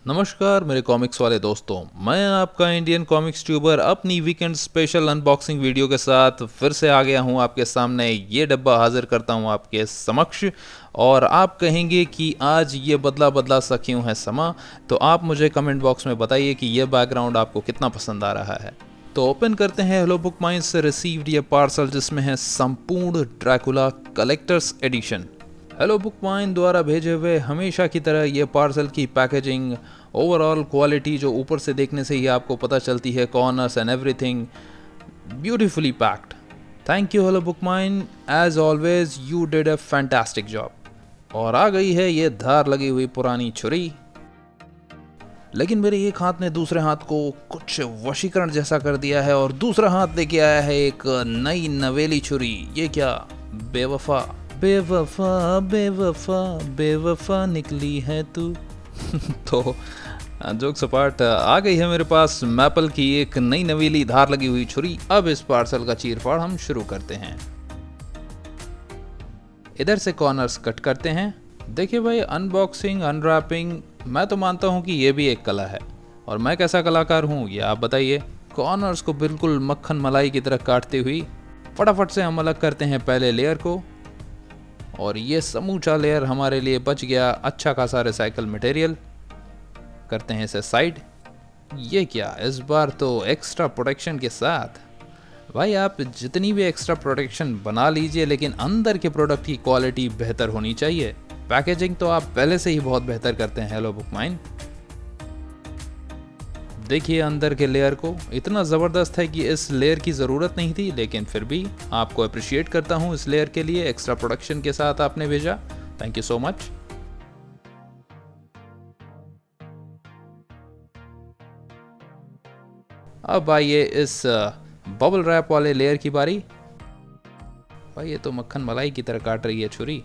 नमस्कार मेरे कॉमिक्स वाले दोस्तों, मैं आपका इंडियन कॉमिक्स ट्यूबर अपनी वीकेंड स्पेशल अनबॉक्सिंग वीडियो के साथ फिर से आ गया हूं आपके सामने। ये डब्बा हाजिर करता हूं आपके समक्ष और आप कहेंगे कि आज ये बदला बदला सा क्यों है समा। तो आप मुझे कमेंट बॉक्स में बताइए कि ये बैकग्राउंड आपको कितना पसंद आ रहा है। तो ओपन करते हैं हेलो बुक माइंड से रिसीव्ड ये पार्सल, जिसमें है संपूर्ण Dracula collectors edition. Hello Book Mine द्वारा भेजे हुए हमेशा की तरह ये पार्सल की पैकेजिंग, ओवरऑल क्वालिटी जो ऊपर से देखने से ही आपको पता चलती है, corners and everything beautifully packed. Thank you Hello Book Mine, as always you did a fantastic job. और आ गई है ये धार लगी हुई पुरानी छुरी, लेकिन मेरे एक हाथ ने दूसरे हाथ को कुछ वशीकरण जैसा कर दिया है और दूसरा हाथ लेके आया है एक नई नवेली छुरी। ये क्या बेवफा बेवफा बेवफा बेवफा निकली है तू। तो जोक्स अपार्ट, आ गई है मेरे पास मैपल की एक नई नवेली धार लगी हुई छुरी। अब इस पार्सल का चीरफाड़ हम शुरू करते हैं। इधर से कॉर्नर्स कट करते हैं। देखिए भाई, अनबॉक्सिंग अनरैपिंग मैं तो मानता हूँ कि ये भी एक कला है, और मैं कैसा कलाकार हूँ ये आप बताइए। कॉर्नर्स को बिल्कुल मक्खन मलाई की तरह काटते हुई फटाफट से हम अलग करते हैं पहले लेयर को, और ये समूचा लेयर हमारे लिए बच गया अच्छा खासा रिसाइकल मटेरियल। करते हैं इसे साइड। ये क्या, इस बार तो एक्स्ट्रा प्रोटेक्शन के साथ। भाई आप जितनी भी एक्स्ट्रा प्रोटेक्शन बना लीजिए, लेकिन अंदर के प्रोडक्ट की क्वालिटी बेहतर होनी चाहिए। पैकेजिंग तो आप पहले से ही बहुत बेहतर करते हैं हेलो बुक माइन। देखिए अंदर के लेयर को, इतना ज़बरदस्त है कि इस लेयर की ज़रूरत नहीं थी, लेकिन फिर भी आपको अप्रिशिएट करता हूँ इस लेयर के लिए। एक्स्ट्रा प्रोडक्शन के साथ आपने भेजा, थैंक यू सो मच। अब आइए इस बबल रैप वाले लेयर की बारी। भाई ये तो मक्खन मलाई की तरह काट रही है छुरी,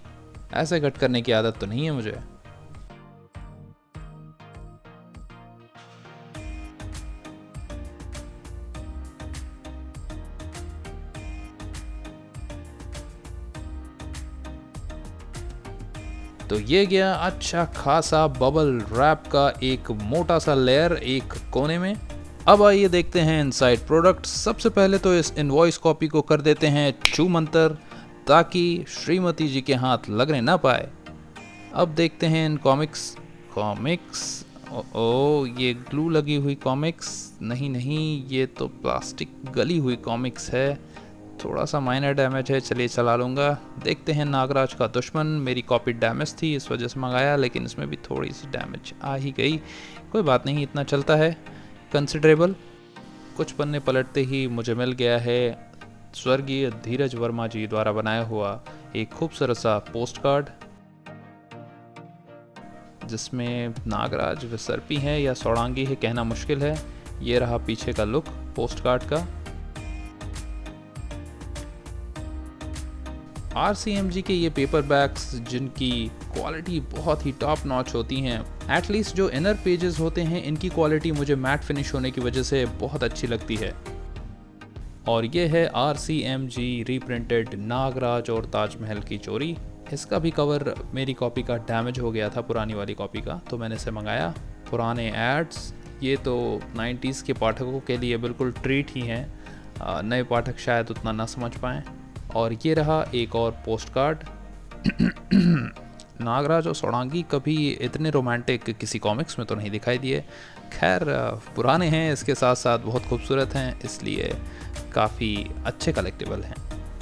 ऐसे कट करने की आदत तो नहीं है मुझे। तो ये गया अच्छा खासा बबल रैप का एक मोटा सा लेयर एक कोने में। अब आइए देखते हैं इनसाइड प्रोडक्ट। सबसे पहले तो इस इनवॉइस कॉपी को कर देते हैं छू मंतर, ताकि श्रीमती जी के हाथ लगने ना पाए। अब देखते हैं इन कॉमिक्स। ओ ये ग्लू लगी हुई कॉमिक्स नहीं, ये तो प्लास्टिक गली हुई कॉमिक्स है। थोड़ा सा माइनर डैमेज है, चलिए चला लूँगा। देखते हैं नागराज का दुश्मन। मेरी कॉपी डैमेज थी इस वजह से मंगाया, लेकिन इसमें भी थोड़ी सी डैमेज आ ही गई। कोई बात नहीं, इतना चलता है, कंसिडरेबल। कुछ पन्ने पलटते ही मुझे मिल गया है स्वर्गीय धीरज वर्मा जी द्वारा बनाया हुआ एक खूबसूरत सा पोस्ट कार्ड, जिसमें नागराज विसर्पी है या सौड़ांगी है कहना मुश्किल है। ये रहा पीछे का लुक पोस्ट कार्ड का। RCMG के ये पेपर बैग्स, जिनकी क्वालिटी बहुत ही टॉप नॉच होती हैं, एटलीस्ट जो इनर पेजेस होते हैं इनकी क्वालिटी मुझे मैट फिनिश होने की वजह से बहुत अच्छी लगती है। और ये है RCMG रीप्रिंटेड नागराज और ताजमहल की चोरी। इसका भी कवर मेरी कॉपी का डैमेज हो गया था, पुरानी वाली कॉपी का, तो मैंने इसे मंगाया। पुराने एड्स, ये तो 90s के पाठकों के लिए बिल्कुल ट्रीट ही हैं, नए पाठक शायद उतना ना समझ पाएँ। और ये रहा एक और पोस्ट कार्ड। नागराज और सौड़ांगी कभी इतने रोमांटिक किसी कॉमिक्स में तो नहीं दिखाई दिए। खैर पुराने हैं, इसके साथ साथ बहुत खूबसूरत हैं, इसलिए काफ़ी अच्छे कलेक्टिबल हैं।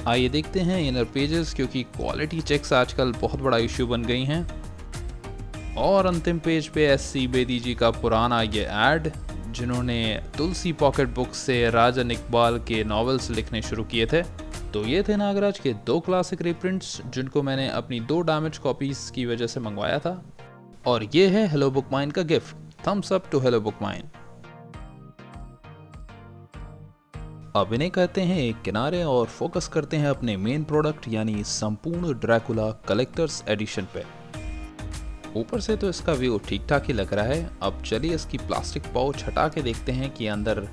आइए देखते हैं इनर पेजेस, क्योंकि क्वालिटी चेक्स आजकल बहुत बड़ा इश्यू बन गई हैं। और अंतिम पेज पे SC बेदी जी का पुराना ये एड, जिन्होंने तुलसी पॉकेट बुक से राजन इकबाल के नॉवेल्स लिखने शुरू किए थे। तो ये थे नागराज के 2 क्लासिक रीप्रिंट्स, जिनको मैंने अपनी 2 डैमेज कॉपीज की वजह से मंगवाया था। और ये है हेलो बुक माइन का gift. Thumbs up to Hello Book Mine. अब इन्हें करते हैं एक किनारे और फोकस करते हैं अपने मेन प्रोडक्ट, यानी संपूर्ण ड्रैकुला कलेक्टर्स एडिशन पे। ऊपर से तो इसका व्यू ठीक ठाक ही लग रहा है। अब चलिए इसकी प्लास्टिक पाउच हटा के देखते हैं कि अंदर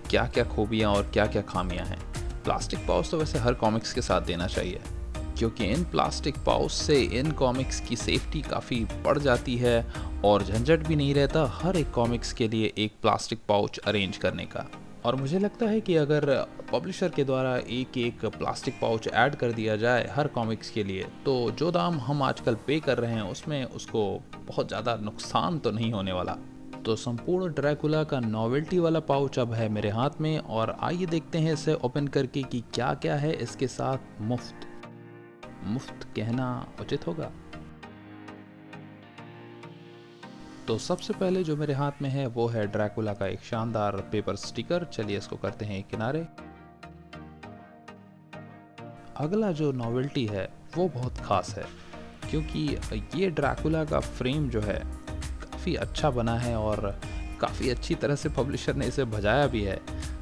क्या क्या खूबियाँ और क्या क्या खामियाँ हैं। प्लास्टिक पाउच तो वैसे हर कॉमिक्स के साथ देना चाहिए। क्योंकि इन प्लास्टिक पाउच से इन कॉमिक्स की सेफ्टी काफ़ी बढ़ जाती है और झंझट भी नहीं रहता हर एक कॉमिक्स के लिए एक प्लास्टिक पाउच अरेंज करने का। और मुझे लगता है कि अगर पब्लिशर के द्वारा एक एक प्लास्टिक पाउच ऐड कर दिया जाए हर कॉमिक्स के लिए, तो जो दाम हम आजकल पे कर रहे हैं उसमें उसको बहुत ज़्यादा नुकसान तो नहीं होने वाला। तो संपूर्ण ड्रैकुला का नॉवेल्टी वाला पाउच अब है मेरे हाथ में, और आइए देखते हैं इसे ओपन करके कि क्या क्या है इसके साथ मुफ्त। मुफ्त कहना उचित होगा। तो सबसे पहले जो मेरे हाथ में है वो है ड्रैकुला का एक शानदार पेपर स्टिकर। चलिए इसको करते हैं एक किनारे। अगला जो नॉवेल्टी है वो बहुत खास है, क्योंकि ये ड्रैकुला का फ्रेम जो है काफ़ी अच्छा बना है और काफ़ी अच्छी तरह से पब्लिशर ने इसे भजाया भी है।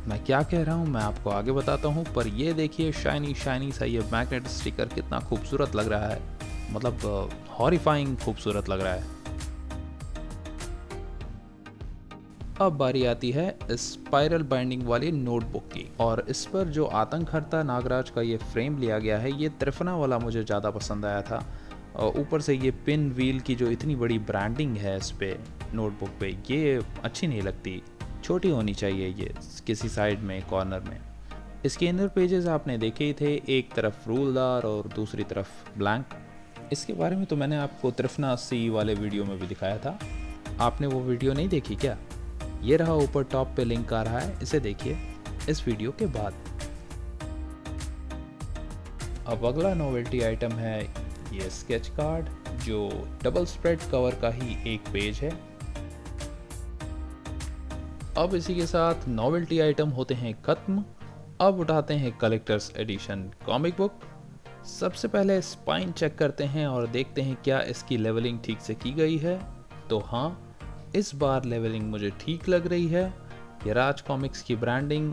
मैं क्या कह रहा हूँ मैं आपको आगे बताता हूँ, पर ये देखिए शाइनी शाइनी सा ये मैग्नेट स्टिकर कितना खूबसूरत लग रहा है, मतलब हॉरिफाइंग खूबसूरत लग रहा है। अब बारी आती है स्पाइरल बाइंडिंग वाली नोटबुक की, और इस पर जो आतंकहर्ता नागराज का ये फ्रेम लिया गया है ये त्रिफना वाला मुझे ज़्यादा पसंद आया था। और ऊपर से ये पिन व्हील की जो इतनी बड़ी ब्रांडिंग है इस पे नोटबुक पे, ये अच्छी नहीं लगती, छोटी होनी चाहिए ये किसी साइड में कॉर्नर में। इसके इनर पेजेस आपने देखे ही थे, एक तरफ रूलदार और दूसरी तरफ ब्लैंक। इसके बारे में तो मैंने आपको त्रिफना सी वाले वीडियो में भी दिखाया था, आपने वो वीडियो नहीं देखी क्या? ये रहा ऊपर टॉप पे लिंक आ रहा है, इसे देखिए इस वीडियो के बाद। अब अगला नोवेल्टी आइटम है ये स्केच कार्ड, जो डबल स्प्रेड कवर का ही एक पेज है। अब इसी के साथ नोवेल्टी आइटम होते हैं खत्म। अब उठाते हैं कलेक्टर्स एडिशन कॉमिक बुक। सबसे पहले स्पाइन चेक करते हैं और देखते हैं क्या इसकी लेवलिंग ठीक से की गई है। तो हाँ, इस बार लेवलिंग मुझे ठीक लग रही है। ये राज कॉमिक्स की ब्रांडिंग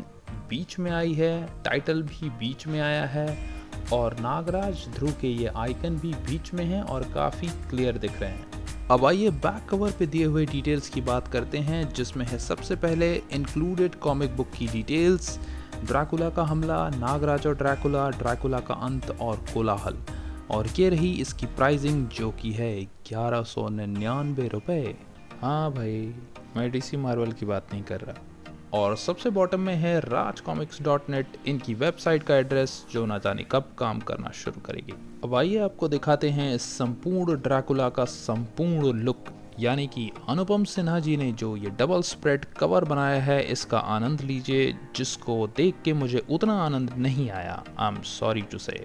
बीच में आई है, टाइटल भी बीच में आया है, और नागराज ध्रुव के ये आइकन भी बीच में हैं और काफ़ी क्लियर दिख रहे हैं। अब आइए बैक कवर पे दिए हुए डिटेल्स की बात करते हैं, जिसमें है सबसे पहले इंक्लूडेड कॉमिक बुक की डिटेल्स, ड्रैकुला का हमला, नागराज और ड्रैकुला, ड्रैकुला का अंत और कोलाहल। और ये रही इसकी प्राइसिंग जो कि है 1199 रुपये। हाँ भाई, मैं डीसी मार्वल की बात नहीं कर रहा। और सबसे बॉटम में है rajcomics.net, इनकी वेबसाइट का एड्रेस, जो ना जाने कब काम करना शुरू करेगी। अब आइए आपको दिखाते हैं इस संपूर्ण ड्रैकुला का संपूर्ण लुक, यानी कि अनुपम सिन्हा जी ने जो ये डबल स्प्रेड कवर बनाया है इसका आनंद लीजिए, जिसको देख के मुझे उतना आनंद नहीं आया, आई एम सॉरी टू से।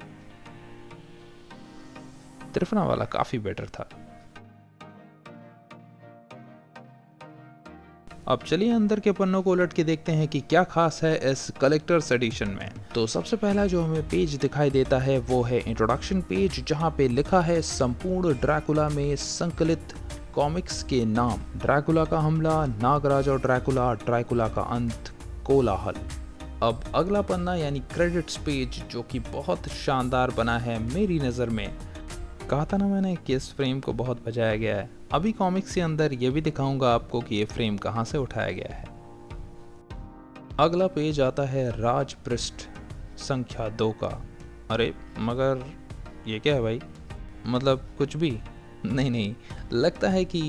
त्रिफना वाला काफी बेटर था। अब चलिए अंदर के पन्नों को उलट के देखते हैं कि क्या खास है इस कलेक्टर्स एडिशन में। तो सबसे पहला जो हमें पेज दिखाई देता है वो है इंट्रोडक्शन पेज, जहां पे लिखा है संपूर्ण ड्रैकुला में संकलित कॉमिक्स के नाम, ड्रैकुला का हमला, नागराज और ड्रैकुला, ड्रैकुला का अंत, कोलाहल। अब अगला पन्ना यानी क्रेडिट्स पेज, जो कि बहुत शानदार बना है मेरी नज़र में। कहा था ना मैंने कि इस फ्रेम को बहुत बजाया गया है। अभी कॉमिक्स के अंदर ये भी दिखाऊंगा आपको कि ये फ्रेम कहाँ से उठाया गया है। अगला पेज आता है राज पृष्ठ संख्या 2 का। अरे मगर ये क्या है भाई, मतलब कुछ भी नहीं, लगता है कि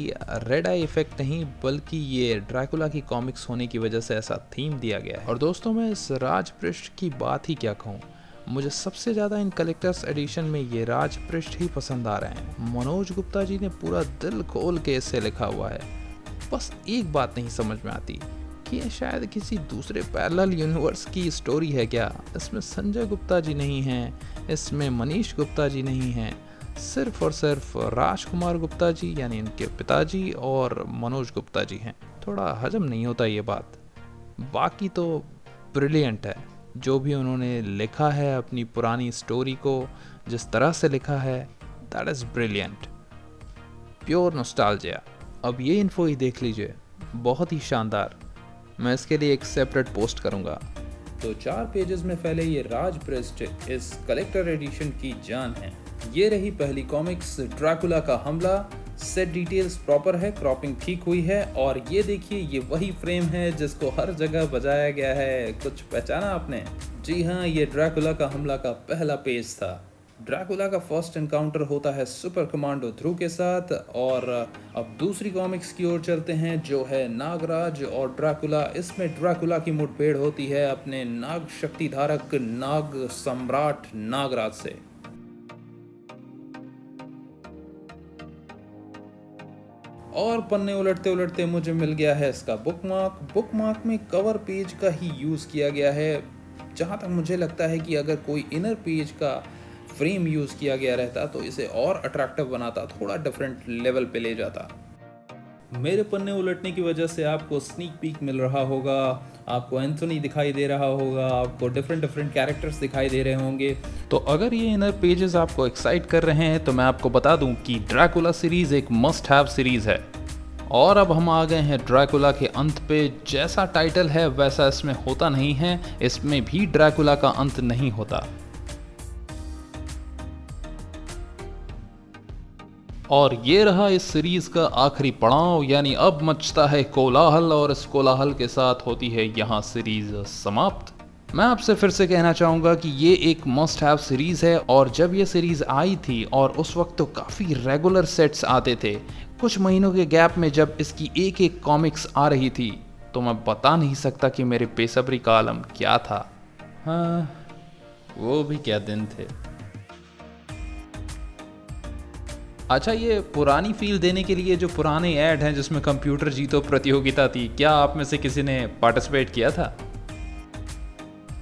रेड आई इफेक्ट नहीं बल्कि ये ड्रैकुला की कॉमिक्स होने की वजह से ऐसा थीम दिया गया है। और दोस्तों मैं इस राज पृष्ठ की बात ही क्या कहूँ, मुझे सबसे ज़्यादा इन कलेक्टर्स एडिशन में ये राज पृष्ठ ही पसंद आ रहे हैं। मनोज गुप्ता जी ने पूरा दिल खोल के इसे लिखा हुआ है। बस एक बात नहीं समझ में आती कि ये शायद किसी दूसरे पैरेलल यूनिवर्स की स्टोरी है क्या। इसमें संजय गुप्ता जी नहीं हैं, इसमें मनीष गुप्ता जी नहीं हैं, सिर्फ और सिर्फ राजकुमार गुप्ता जी यानी इनके पिताजी और मनोज गुप्ता जी हैं। थोड़ा हजम नहीं होता ये बात। बाकी तो ब्रिलियंट है, जो भी उन्होंने लिखा है अपनी पुरानी स्टोरी को जिस तरह से लिखा है, that is brilliant, pure nostalgia. अब ये इन्फो ही देख लीजिए, बहुत ही शानदार। मैं इसके लिए एक सेपरेट पोस्ट करूँगा। तो 4 पेजेस में फैले ये राज पृष्ठ इस कलेक्टर एडिशन की जान है। ये रही पहली कॉमिक्स, ड्रैकुला का हमला। सेट डिटेल्स प्रॉपर है, क्रॉपिंग ठीक हुई है, और ये देखिए ये वही फ्रेम है जिसको हर जगह बजाया गया है। कुछ पहचाना आपने? जी हाँ, ये ड्रैकुला का हमला का पहला पेज था। ड्रैकुला का फर्स्ट एनकाउंटर होता है सुपर कमांडो ध्रुव के साथ। और अब दूसरी कॉमिक्स की ओर चलते हैं जो है नागराज और ड्रैकुला। इसमें ड्रैकुला की मुठभेड़ होती है अपने नाग शक्ति धारक नाग सम्राट नागराज से। और पन्ने उलटते उलटते मुझे मिल गया है इसका बुकमार्क में कवर पेज का ही यूज़ किया गया है। जहाँ तक मुझे लगता है कि अगर कोई इनर पेज का फ्रेम यूज़ किया गया रहता तो इसे और अट्रैक्टिव बनाता, थोड़ा डिफरेंट लेवल पे ले जाता। मेरे पन्ने उलटने की वजह से आपको स्नीक पीक मिल रहा होगा, आपको एंथोनी दिखाई दे रहा होगा, आपको डिफरेंट कैरेक्टर्स दिखाई दे रहे होंगे। तो अगर ये इनर पेजेस आपको एक्साइट कर रहे हैं तो मैं आपको बता दूं कि ड्रैकुला सीरीज़ एक मस्ट हैव सीरीज़ है। और अब हम आ गए हैं ड्रैकुला के अंत पे। जैसा टाइटल है वैसा इसमें होता नहीं है, इसमें भी ड्रैकुला का अंत नहीं होता। और ये रहा इस सीरीज का आखिरी पड़ाव, यानी अब मचता है कोलाहल, और इस कोलाहल के साथ होती है यहाँ सीरीज समाप्त। मैं आपसे फिर से कहना चाहूँगा कि ये एक मस्ट हैव सीरीज़ है। और जब ये सीरीज़ आई थी और उस वक्त तो काफ़ी रेगुलर सेट्स आते थे, कुछ महीनों के गैप में जब इसकी एक कॉमिक्स आ रही थी, तो मैं बता नहीं सकता कि मेरे बेसब्री का आलम क्या था। हाँ, वो भी क्या दिन थे। अच्छा, ये पुरानी फील देने के लिए जो पुराने ऐड हैं जिसमें कंप्यूटर जीतो प्रतियोगिता थी, क्या आप में से किसी ने पार्टिसिपेट किया था?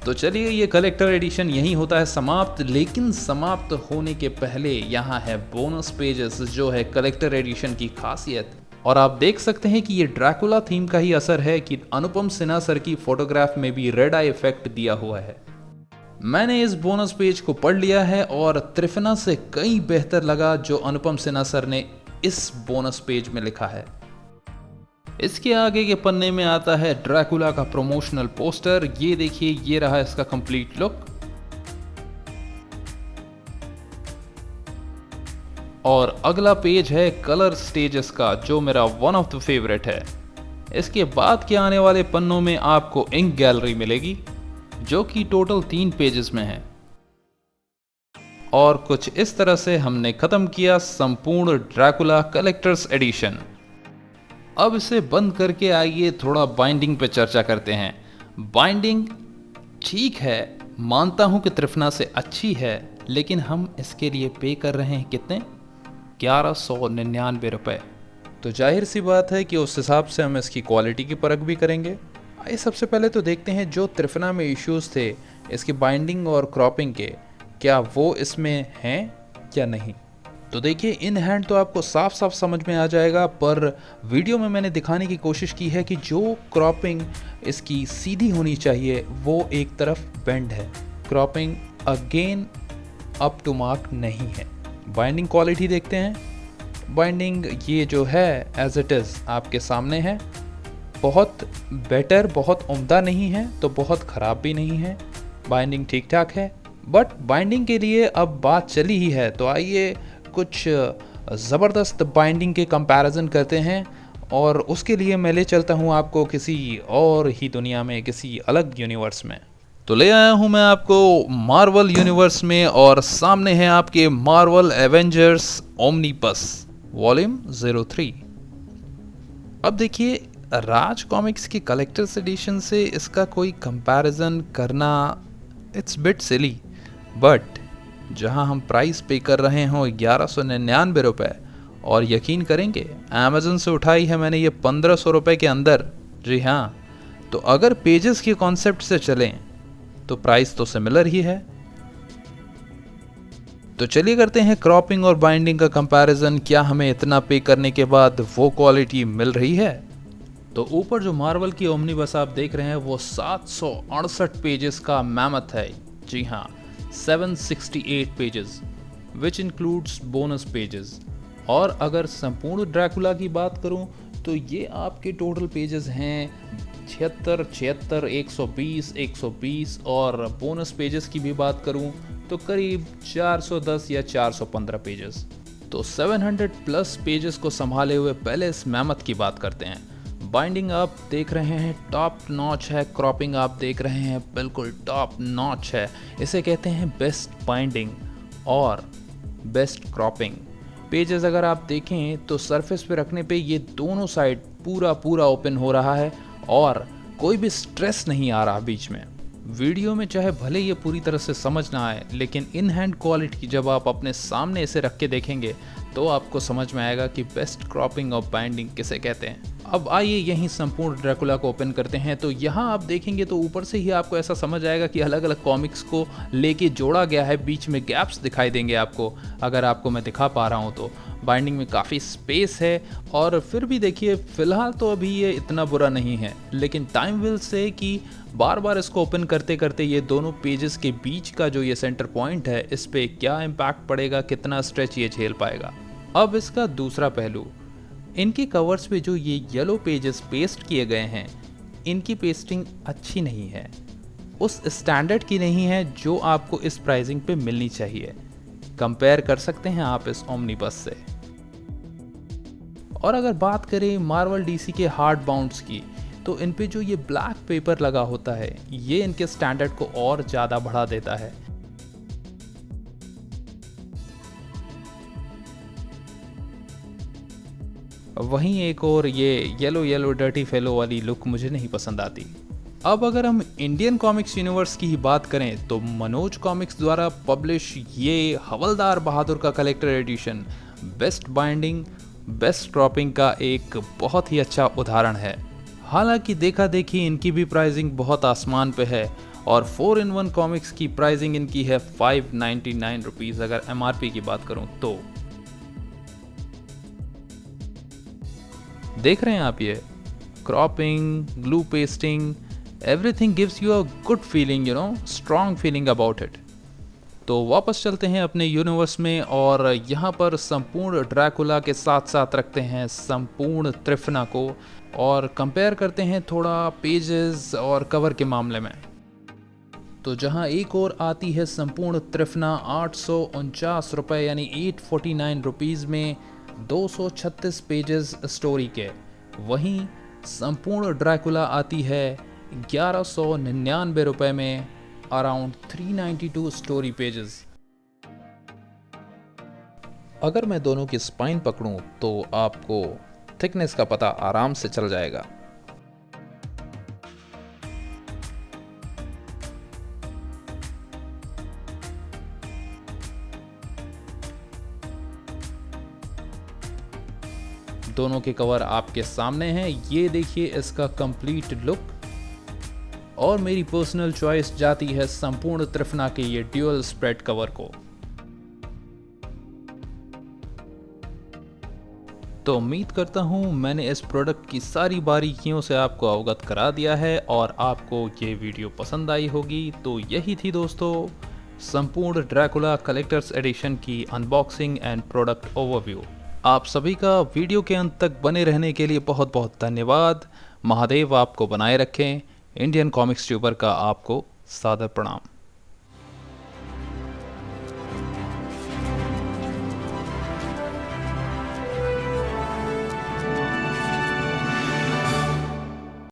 तो चलिए, ये कलेक्टर एडिशन यहीं होता है समाप्त। लेकिन समाप्त होने के पहले यहाँ है बोनस पेजेस, जो है कलेक्टर एडिशन की खासियत। और आप देख सकते हैं कि ये ड्रैकुला थीम का ही असर है कि अनुपम सिन्हा सर की फोटोग्राफ में भी रेड आई इफेक्ट दिया हुआ है। मैंने इस बोनस पेज को पढ़ लिया है और त्रिफना से कई बेहतर लगा जो अनुपम सिन्हा सर ने इस बोनस पेज में लिखा है। इसके आगे के पन्ने में आता है ड्रैकुला का प्रमोशनल पोस्टर। ये देखिए, ये रहा इसका कंप्लीट लुक। और अगला पेज है कलर स्टेजेस का, जो मेरा वन ऑफ द फेवरेट है। इसके बाद के आने वाले पन्नों में आपको इंक गैलरी मिलेगी, जो कि टोटल 3 पेजेस में है। और कुछ इस तरह से हमने खत्म किया संपूर्ण ड्रैकुला कलेक्टर्स एडिशन। अब इसे बंद करके आइए थोड़ा बाइंडिंग पे चर्चा करते हैं। बाइंडिंग ठीक है, मानता हूं कि त्रिफना से अच्छी है, लेकिन हम इसके लिए पे कर रहे हैं कितने? 1199 रुपए। तो जाहिर सी बात है कि उस हिसाब से हम इसकी क्वालिटी की परख भी करेंगे। आइए सबसे पहले तो देखते हैं जो त्रिफना में इश्यूज़ थे इसकी बाइंडिंग और क्रॉपिंग के, क्या वो इसमें हैं या नहीं। तो देखिए, इन हैंड तो आपको साफ साफ समझ में आ जाएगा, पर वीडियो में मैंने दिखाने की कोशिश की है कि जो क्रॉपिंग इसकी सीधी होनी चाहिए वो एक तरफ बेंड है। Cropping again up to mark नहीं है। बाइंडिंग क्वालिटी देखते हैं। बाइंडिंग ये जो है एज इट इज़ आपके सामने है। बहुत बेटर, बहुत उम्दा नहीं है तो बहुत ख़राब भी नहीं है। बाइंडिंग ठीक ठाक है। बट बाइंडिंग के लिए अब बात चली ही है, तो आइए कुछ ज़बरदस्त बाइंडिंग के कंपैरिजन करते हैं। और उसके लिए मैं ले चलता हूँ आपको किसी और ही दुनिया में, किसी अलग यूनिवर्स में। तो ले आया हूँ मैं आपको मार्वल यूनिवर्स में, और सामने है आपके मार्वल एवेंजर्स ओमनीपस वॉल्यूम 03। अब देखिए, राज कॉमिक्स की कलेक्टर्स एडिशन से इसका कोई कंपैरिजन करना इट्स बिट सिली, बट जहां हम प्राइस पे कर रहे हो 1199 रुपए, और यकीन करेंगे अमेज़न से उठाई है मैंने ये 1500 रुपए के अंदर। जी हाँ, तो अगर पेजेस के कॉन्सेप्ट से चलें तो प्राइस तो सिमिलर ही है। तो चलिए करते हैं क्रॉपिंग और बाइंडिंग का कंपैरिजन। क्या हमें इतना पे करने के बाद वो क्वालिटी मिल रही है? तो ऊपर जो मार्वल की ओमनीबस आप देख रहे हैं वो 768 पेजेस का मैमथ है। जी हाँ, 768 pages which includes bonus pages. और अगर संपूर्ण ड्रैकुला की बात करूं तो ये आपके टोटल पेजेस हैं 76, 76, 120, 120, और बोनस पेजेस की भी बात करूं तो करीब 410 या 415 पेजेस। तो 700 प्लस पेजेस को संभाले हुए पहले इस मैमथ की बात करते हैं। बाइंडिंग आप देख रहे हैं टॉप नॉच है, क्रॉपिंग आप देख रहे हैं बिल्कुल टॉप नॉच है। इसे कहते हैं बेस्ट बाइंडिंग। और बेस्ट क्रॉपिंग। पेजेस अगर आप देखें तो सरफेस पे रखने पे ये दोनों साइड पूरा ओपन हो रहा है और कोई भी स्ट्रेस नहीं आ रहा बीच में। वीडियो में चाहे भले ये पूरी तरह से समझ ना आए, लेकिन इन हैंड क्वालिटी जब आप अपने सामने इसे रख के देखेंगे तो आपको समझ में आएगा कि बेस्ट क्रॉपिंग और बाइंडिंग किसे कहते हैं। अब आइए यहीं संपूर्ण ड्रैकुला को ओपन करते हैं। तो यहाँ आप देखेंगे तो ऊपर से ही आपको ऐसा समझ आएगा कि अलग अलग कॉमिक्स को लेके जोड़ा गया है, बीच में गैप्स दिखाई देंगे आपको, अगर आपको मैं दिखा पा रहा हूँ तो। बाइंडिंग में काफ़ी स्पेस है और फिर भी देखिए फ़िलहाल तो अभी ये इतना बुरा नहीं है, लेकिन टाइम विल से कि बार बार इसको ओपन करते करते ये दोनों पेजेस के बीच का जो ये सेंटर पॉइंट है इस पे क्या इम्पैक्ट पड़ेगा, कितना स्ट्रेच ये झेल पाएगा। अब इसका दूसरा पहलू, इनके कवर्स पे जो ये येलो पेजेस पेस्ट किए गए हैं, इनकी पेस्टिंग अच्छी नहीं है, उस स्टैंडर्ड की नहीं है जो आपको इस प्राइसिंग पे मिलनी चाहिए। कंपेयर कर सकते हैं आप इस ओमनीबस से। और अगर बात करें मार्वल डीसी के हार्ड बाउंड्स की, तो इन पे जो ये ब्लैक पेपर लगा होता है ये इनके स्टैंडर्ड को और ज़्यादा बढ़ा देता है। वहीं एक और ये येलो डर्टी फेलो वाली लुक मुझे नहीं पसंद आती। अब अगर हम इंडियन कॉमिक्स यूनिवर्स की ही बात करें तो मनोज कॉमिक्स द्वारा पब्लिश ये हवलदार बहादुर का collector edition best binding, best cropping का एक बहुत ही अच्छा उदाहरण है। हालांकि देखा देखी इनकी भी प्राइसिंग बहुत आसमान पे है और 4-in-1 कॉमिक्स की प्राइसिंग इनकी है 599 रुपीज़ अगर MRP की बात करूं तो। देख रहे हैं आप ये cropping, glue pasting, everything gives you a good feeling, strong feeling about it. तो वापस चलते हैं अपने यूनिवर्स में और यहाँ पर संपूर्ण ड्रैकुला के साथ साथ रखते हैं संपूर्ण त्रिफना को और कंपेयर करते हैं थोड़ा पेजेस और कवर के मामले में। तो जहाँ एक और आती है संपूर्ण त्रिफना 849 रुपये यानी 849 रुपीज़ में 236 पेजेस स्टोरी के, वहीं संपूर्ण ड्रैकुला आती है 1199 रुपये में अराउंड 392 स्टोरी पेजेस। अगर मैं दोनों की स्पाइन पकड़ूं तो आपको थिकनेस का पता आराम से चल जाएगा। दोनों के कवर आपके सामने हैं, ये देखिए इसका कंप्लीट लुक। और मेरी पर्सनल चॉइस जाती है संपूर्ण त्रिफना के ये ड्यूअल स्प्रेड कवर को। तो उम्मीद करता हूँ मैंने इस प्रोडक्ट की सारी बारीकियों से आपको अवगत करा दिया है और आपको ये वीडियो पसंद आई होगी। तो यही थी दोस्तों संपूर्ण ड्रैकुला कलेक्टर्स एडिशन की अनबॉक्सिंग एंड प्रोडक्ट ओवरव्यू। आप सभी का वीडियो के अंत तक बने रहने के लिए बहुत बहुत धन्यवाद। महादेव आपको बनाए रखें। इंडियन कॉमिक्स ट्यूबर का आपको सादर प्रणाम।